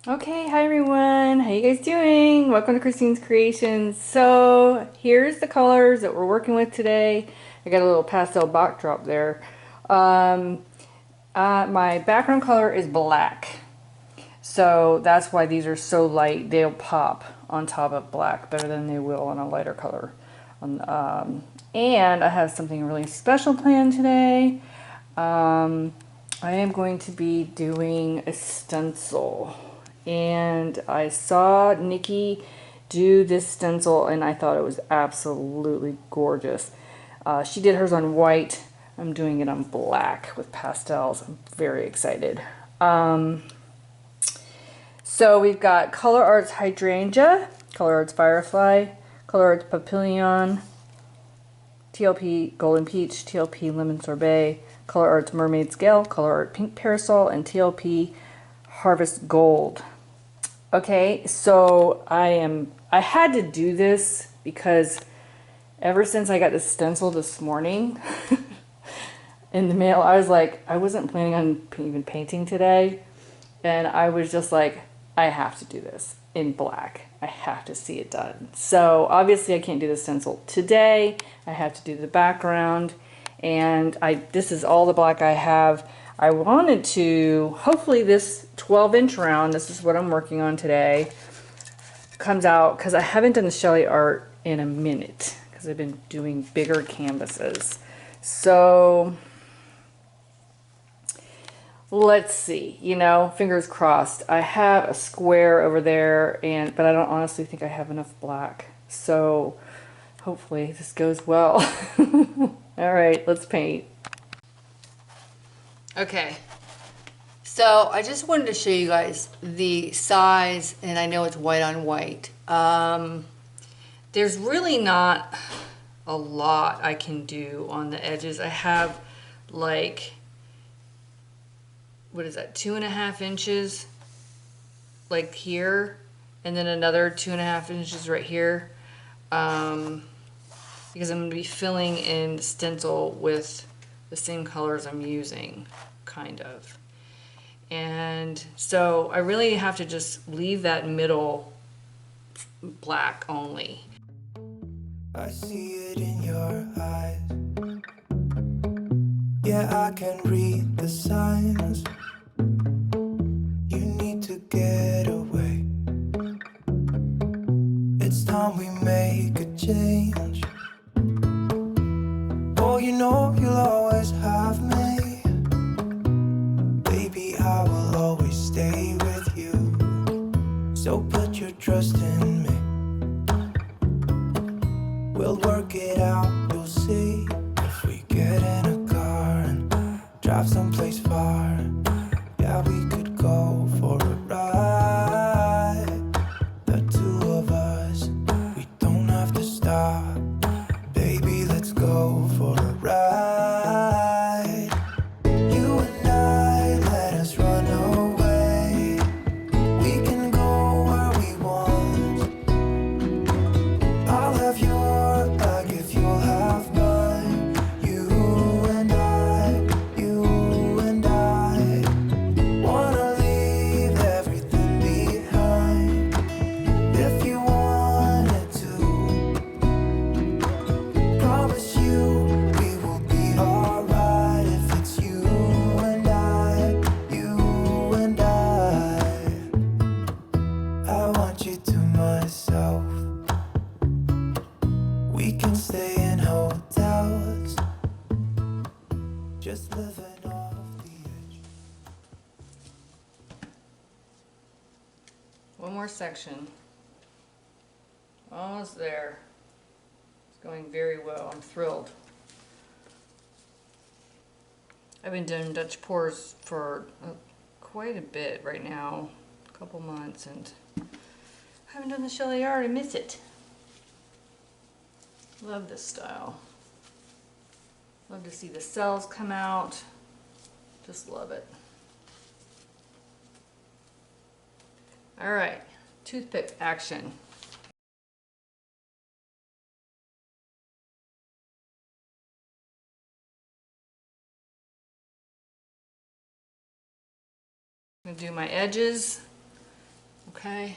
Okay, hi everyone. How you guys doing? Welcome to Christine's Creations. So here's the colors that we're working with today. I got a little pastel backdrop there. Um, my background color is black. So that's why these are so light. They'll pop on top of black better than they will on a lighter color. And I have something really special planned today. I am going to be doing a stencil. And I saw Niki do this stencil and I thought it was absolutely gorgeous. She did hers on white. I'm doing it on black with pastels. I'm very excited. So we've got Colour Arte's Hydrangea, Colour Arte's Firefly, Colour Arte's Papillon, TLP Golden Peach, TLP Lemon Sorbet, Colour Arte's Mermaid's Gale, Colour Arte Pink Parasol, and TLP Harvest Gold. Okay, so I had to do this because ever since I got this stencil this morning in the mail, I was like, I wasn't planning on even painting today. And I was just like, I have to do this in black. I have to see it done. So obviously I can't do the stencil today. I have to do the background. And this is all the black I have. I wanted to, hopefully this 12-inch round, this is what I'm working on today, comes out, because I haven't done the Shelee art in a minute, because I've been doing bigger canvases. So let's see, fingers crossed. I have a square over there, but I don't honestly think I have enough black. So hopefully this goes well. All right, let's paint. Okay, so I just wanted to show you guys the size, and I know it's white on white. There's really not a lot I can do on the edges. I have like, what is that, 2.5 inches like here, and then another 2.5 inches right here, because I'm going to be filling in the stencil with the same colors I'm using, kind of. And so I really have to just leave that middle black only. I see it in your eyes. Yeah, I can read the signs. You need to get away. It's time we make a change. Oh, you know you'll always have me. Baby, I will always stay with you. So put your trust in me. We'll work it out, you'll see. If we get in a car and drive someplace far, yeah, we could go for a ride. The two of us, we don't have to stop. Baby, let's go for a ride. You and I, let us run away. We can go where we want. I'll have your back if you'll have mine. You and I wanna leave everything behind. If you wanted to, promise you we will be alright. If it's you and I want you to myself. We can stay in hotels, just living off the edge. One more section. Almost there. It's going very well. I'm thrilled. I've been doing Dutch pours for quite a bit right now, a couple months, and I haven't done the Shelee art. I miss it. Love this style. Love to see the cells come out. Just love it. All right, toothpick action. I'm gonna do my edges Okay.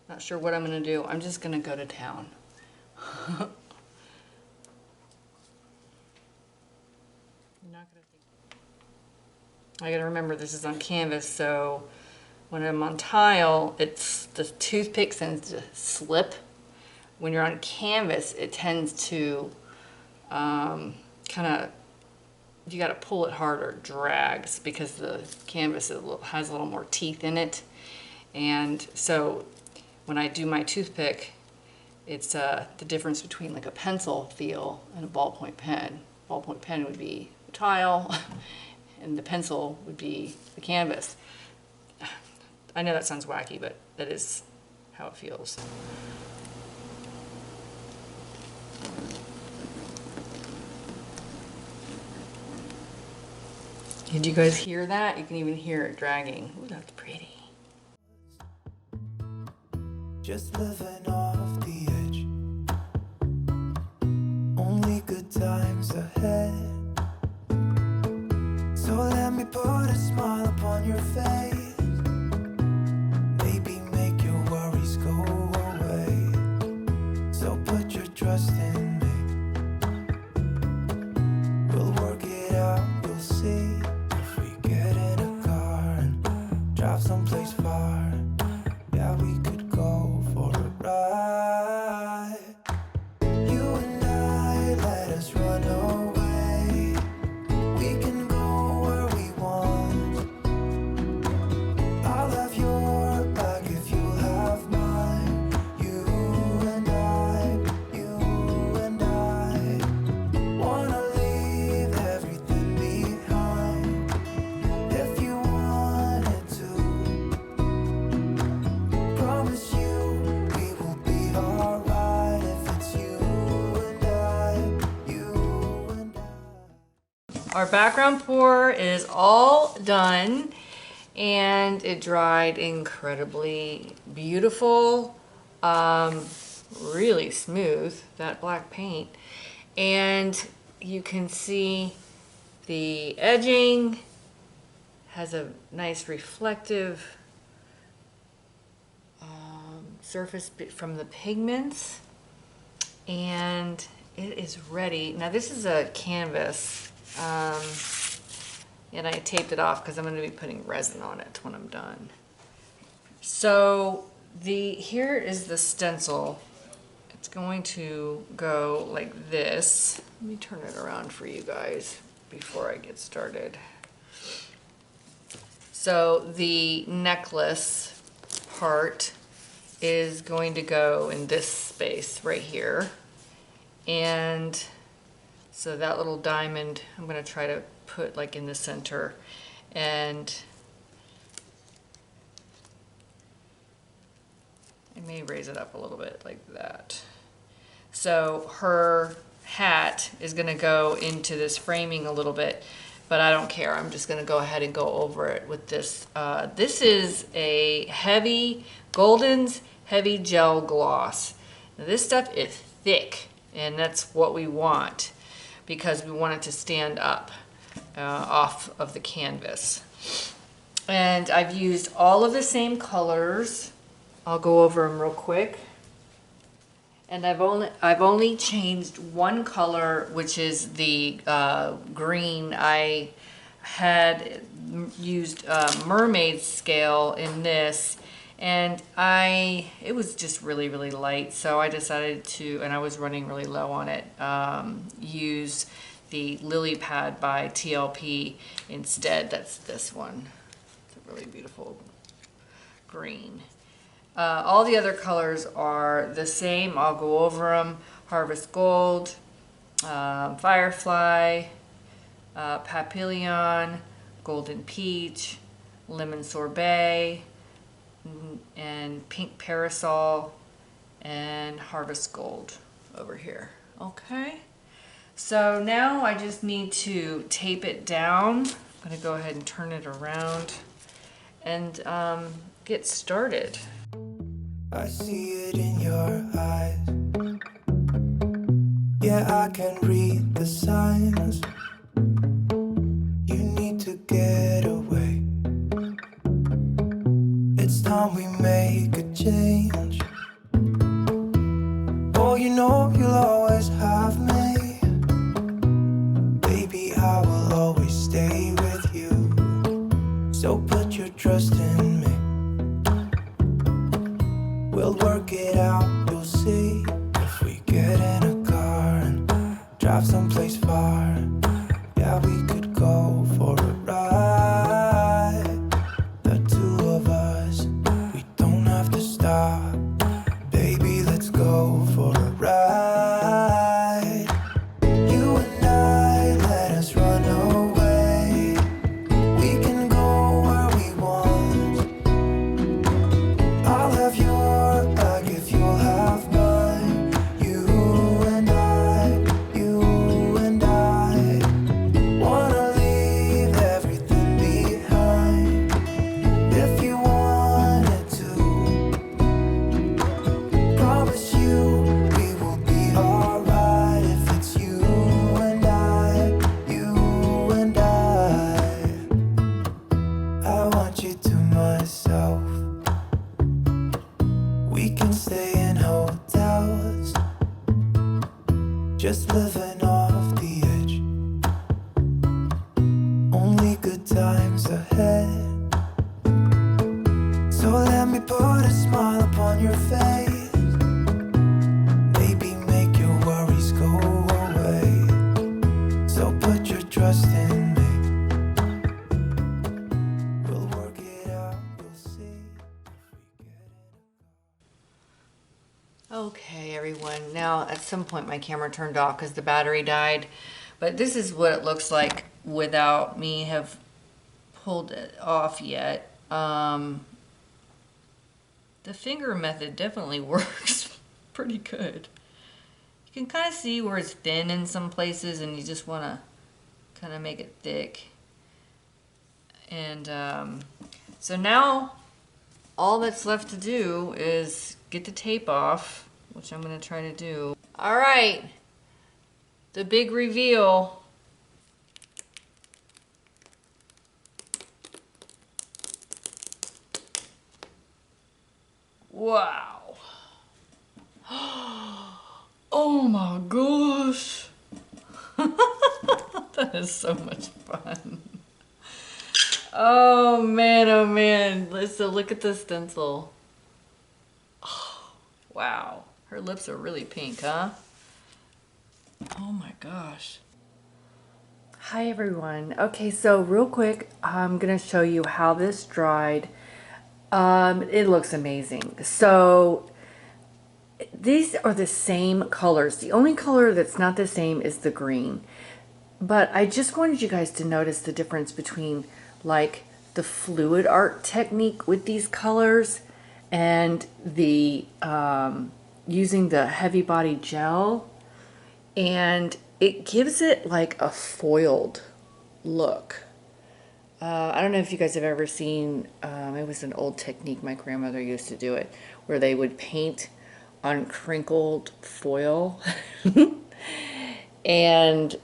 Not sure what I'm gonna do. I'm just gonna go to town. I gotta remember this is on canvas, so when I'm on tile, it's the toothpick tends to slip. When you're on canvas, it tends to kind of, you gotta pull it harder, it drags, because the canvas has a little more teeth in it. And so when I do my toothpick, it's the difference between like a pencil feel and a ballpoint pen. Ballpoint pen would be the tile, and the pencil would be the canvas. I know that sounds wacky, but that is how it feels. Did you guys hear that? You can even hear it dragging. Ooh, that's pretty. Just living off the edge. Only good times ahead. So let me put a smile upon your face. Maybe make your worries go away. So put your trust in me. We'll work it out, you'll see. If we get in a car and drive someplace far, yeah, we could go for a ride. You and I, let us run away. We can go where we want. I'll have your back if you have mine. You and I wanna leave everything behind. If you wanted to, promise you we will be alright. If it's you and I. Our background pour is all done, and it dried incredibly beautiful, really smooth, that black paint. And you can see the edging has a nice reflective surface from the pigments, and it is ready. Now this is a canvas, and I taped it off because I'm going to be putting resin on it when I'm done. So here is the stencil. It's going to go like this. Let me turn it around for you guys before I get started. So the necklace part is going to go in this space right here. And so that little diamond, I'm going to try to put like in the center, and I may raise it up a little bit like that. So her hat is going to go into this framing a little bit, but I don't care. I'm just going to go ahead and go over it with this. This is a Glidden's heavy gel gloss. Now this stuff is thick, and that's what we want because we want it to stand up off of the canvas. And I've used all of the same colors. I'll go over them real quick. And I've only changed one color, which is the green. I had used mermaid scale in this, and it was just really, really light. So I decided to, and I was running really low on it, use the Lily Pad by TLP instead. That's this one. It's a really beautiful green. All the other colors are the same. I'll go over them. Harvest Gold, Firefly, Papillon, Golden Peach, Lemon Sorbet, and Pink Parasol, and Harvest Gold over here. Okay. So now I just need to tape it down. I'm going to go ahead and turn it around and get started. I see it in your eyes. Yeah, I can read the signs. You need to get away. change. Oh, you know you'll always have me. Baby, I will always stay with you. So put your trust in me. We'll work it out, you'll see. If we get in a car and drive someplace far, yeah, we could go for a ride. The two of us, we don't have to stop. Baby, let's go for a ride. You and I, let us run away. We can go where we want. I'll have your back if you'll have mine. You and I wanna leave everything behind. If you wanted to, promise you we will be alright. If it's you and I want you to myself. We can stay in hotels, just living off the edge. Only good times ahead. So let me put a smile upon your face. Maybe make your worries go away. So put your trust in me. We'll work it out, you'll see. Okay, everyone. Now, at some point, my camera turned off because the battery died. But this is what it looks like without me have pulled it off yet. The finger method definitely works pretty good. You can kind of see where it's thin in some places, and you just want to kind of make it thick. And so now all that's left to do is get the tape off, which I'm going to try to do. All right, the big reveal. Wow. Oh my gosh. That is so much fun. Oh man, so look at the stencil. Oh, wow, her lips are really pink, huh? Oh my gosh. Hi everyone. Okay, so real quick, I'm gonna show you how this dried. It looks amazing. So these are the same colors. The only color that's not the same is the green. But I just wanted you guys to notice the difference between like the fluid art technique with these colors and the using the heavy body gel, and it gives it like a foiled look. I don't know if you guys have ever seen, it was an old technique, my grandmother used to do it, where they would paint on crinkled foil and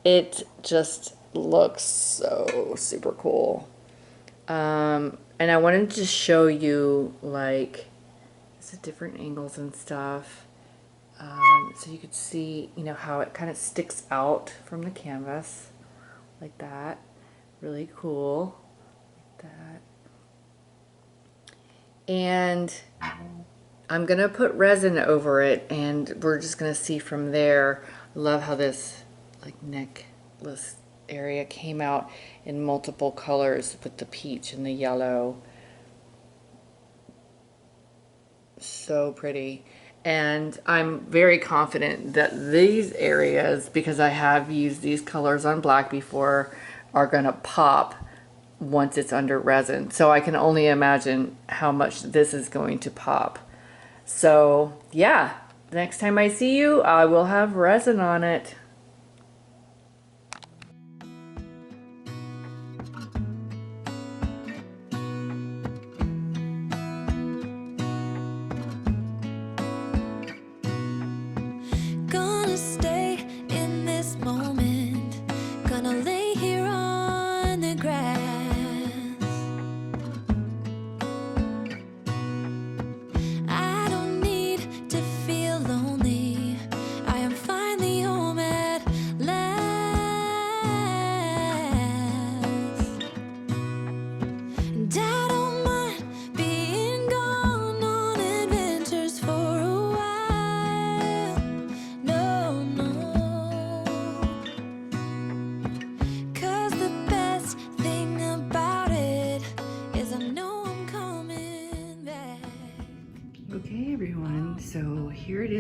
it just looks so super cool. And I wanted to show you like the different angles and stuff, so you could see, you know, how it kind of sticks out from the canvas like that. Really cool, like that. And I'm gonna put resin over it, and we're just gonna see from there. I love how this like necklace area came out in multiple colors with the peach and the yellow. So pretty. And I'm very confident that these areas, because I have used these colors on black before, are gonna pop once it's under resin. So I can only imagine how much this is going to pop. So yeah, next time I see you, I will have resin on it. Gonna stay in this moment, gonna lay here on the grass.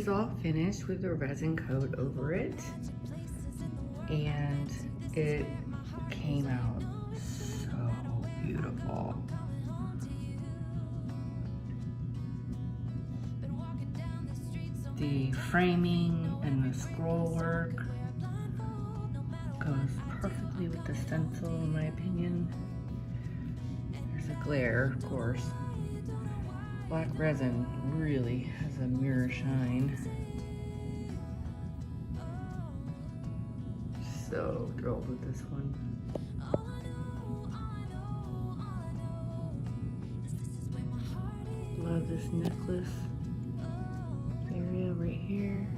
is all finished with a resin coat over it, and it came out so beautiful. The framing and the scroll work goes perfectly with the stencil, in my opinion. There's a glare, of course. Black resin really has a mirror shine. So thrilled with this one. Love this necklace area right here.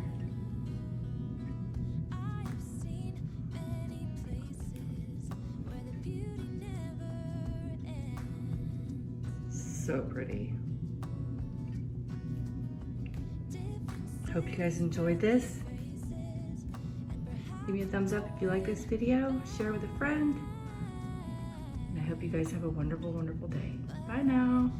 So pretty. Hope you guys enjoyed this. Give me a thumbs up if you like this video, share with a friend, and I hope you guys have a wonderful, wonderful day. Bye now.